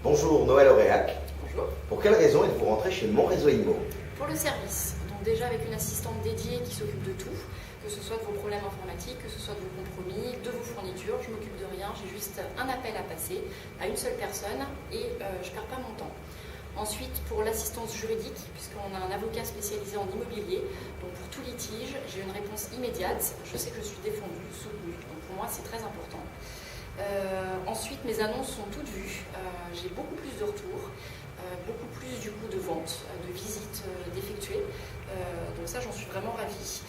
Bonjour Noël Auréac. Bonjour. Pour quelle raison êtes-vous rentré chez Mon Réseau Immo? Pour le service, donc déjà avec une assistante dédiée qui s'occupe de tout, que ce soit de vos problèmes informatiques, que ce soit de vos compromis, de vos fournitures, je m'occupe de rien, j'ai juste un appel à passer à une seule personne et je ne perds pas mon temps. Ensuite, pour l'assistance juridique, puisqu'on a un avocat spécialisé en immobilier, donc pour tout litige, j'ai une réponse immédiate, je sais que je suis défendue, soutenue, donc pour moi c'est très important. Ensuite, mes annonces sont toutes vues, j'ai beaucoup plus de retours, beaucoup plus du coup de ventes, de visites d'effectuer, donc ça j'en suis vraiment ravie.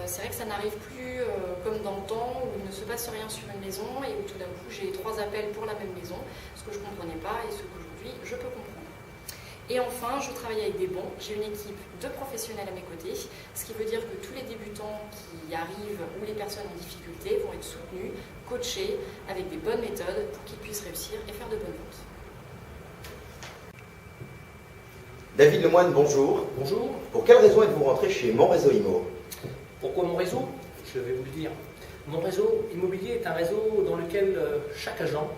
C'est vrai que ça n'arrive plus comme dans le temps où il ne se passe rien sur une maison et où tout d'un coup j'ai 3 appels pour la même maison, ce que je ne comprenais pas et ce qu'aujourd'hui je peux comprendre. Et enfin, je travaille avec des bons, j'ai une équipe de professionnels à mes côtés, ce qui veut dire que tous les débutants qui arrivent ou les personnes en difficulté vont être soutenus, coachés avec des bonnes méthodes pour qu'ils puissent réussir et faire de bonnes ventes. David Lemoine, bonjour. Bonjour. Pour quelle raison êtes-vous rentré chez Mon Réseau Immo? Pourquoi mon réseau? Je vais vous le dire. Mon réseau immobilier est un réseau dans lequel chaque agent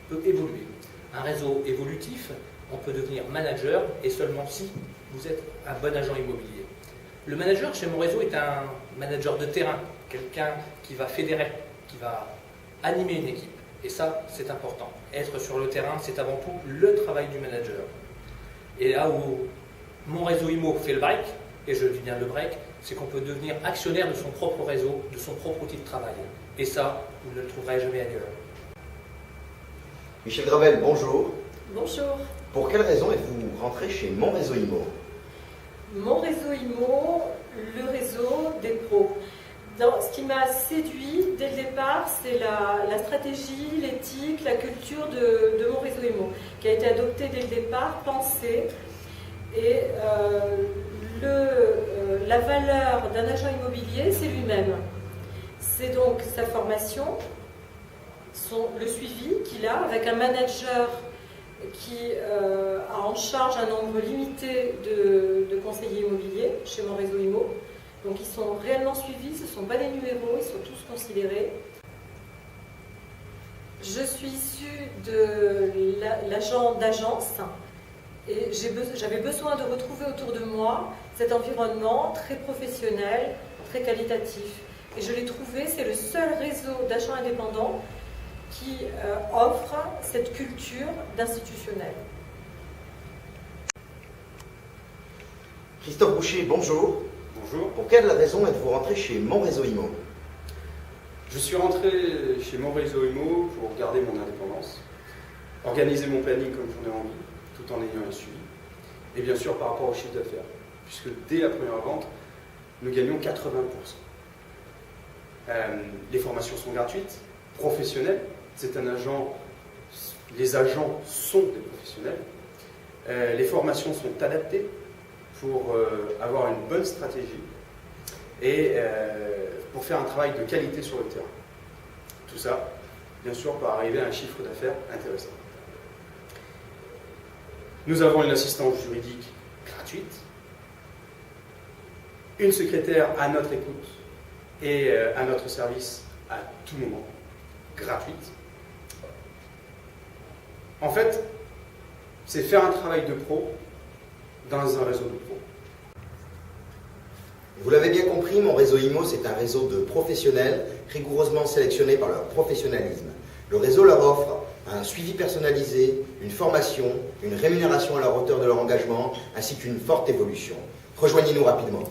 peut évoluer. Un réseau évolutif, on peut devenir manager et seulement si vous êtes un bon agent immobilier. Le manager chez mon réseau est un manager de terrain, quelqu'un qui va fédérer, qui va animer une équipe. Et ça, c'est important. Être sur le terrain, c'est avant tout le travail du manager. Et là où mon réseau IMO fait le break, et je dis bien le break, c'est qu'on peut devenir actionnaire de son propre réseau, de son propre outil de travail. Et ça, vous ne le trouverez jamais ailleurs. Michel Gravel, bonjour. Bonjour. Pour quelle raison êtes-vous rentré chez Mon Réseau Immo? Mon réseau IMO, le réseau des pros. Ce qui m'a séduit dès le départ, c'est la stratégie, l'éthique, la culture de mon réseau IMO, qui a été adoptée dès le départ, pensée. Et la valeur d'un agent immobilier, c'est lui-même. C'est donc sa formation, le suivi qu'il a avec un manager qui a en charge un nombre limité de conseillers immobiliers chez Mon Réseau IMO. Donc ils sont réellement suivis, ce ne sont pas des numéros, ils sont tous considérés. Je suis issue de l'agent d'agence et j'avais besoin de retrouver autour de moi cet environnement très professionnel, très qualitatif. Et je l'ai trouvé, c'est le seul réseau d'agents indépendants qui offre cette culture d'institutionnel. Christophe Boucher, bonjour. Bonjour. Pour quelle raison êtes-vous rentré chez Mon Réseau Immo? Je suis rentré chez Mon Réseau Immo pour garder mon indépendance, organiser mon planning comme j'en ai envie, tout en ayant un suivi, et bien sûr par rapport au chiffre d'affaires, puisque dès la première vente, nous gagnons 80%. Les formations sont gratuites, professionnelles, c'est un agent, les agents sont des professionnels, les formations sont adaptées pour avoir une bonne stratégie et pour faire un travail de qualité sur le terrain. Tout ça, bien sûr, pour arriver à un chiffre d'affaires intéressant. Nous avons une assistance juridique gratuite, une secrétaire à notre écoute et à notre service à tout moment, gratuite. En fait, c'est faire un travail de pro dans un réseau de pros. Vous l'avez bien compris, Mon Réseau Immo, c'est un réseau de professionnels rigoureusement sélectionnés par leur professionnalisme. Le réseau leur offre un suivi personnalisé, une formation, une rémunération à la hauteur de leur engagement, ainsi qu'une forte évolution. Rejoignez-nous rapidement.